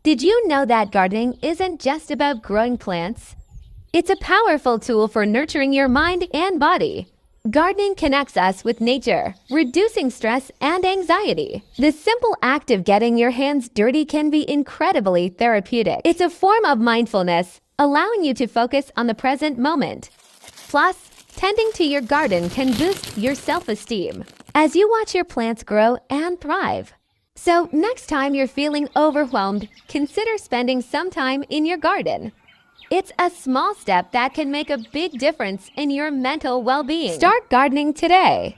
Did you know that gardening isn't just about growing plants? It's a powerful tool for nurturing your mind and body. Gardening connects us with nature, reducing stress and anxiety. The simple act of getting your hands dirty can be incredibly therapeutic. It's a form of mindfulness, allowing you to focus on the present moment. Plus, tending to your garden can boost your self-esteem as you watch your plants grow and thrive. So next time you're feeling overwhelmed, consider spending some time in your garden. It's a small step that can make a big difference in your mental well-being. Start gardening today.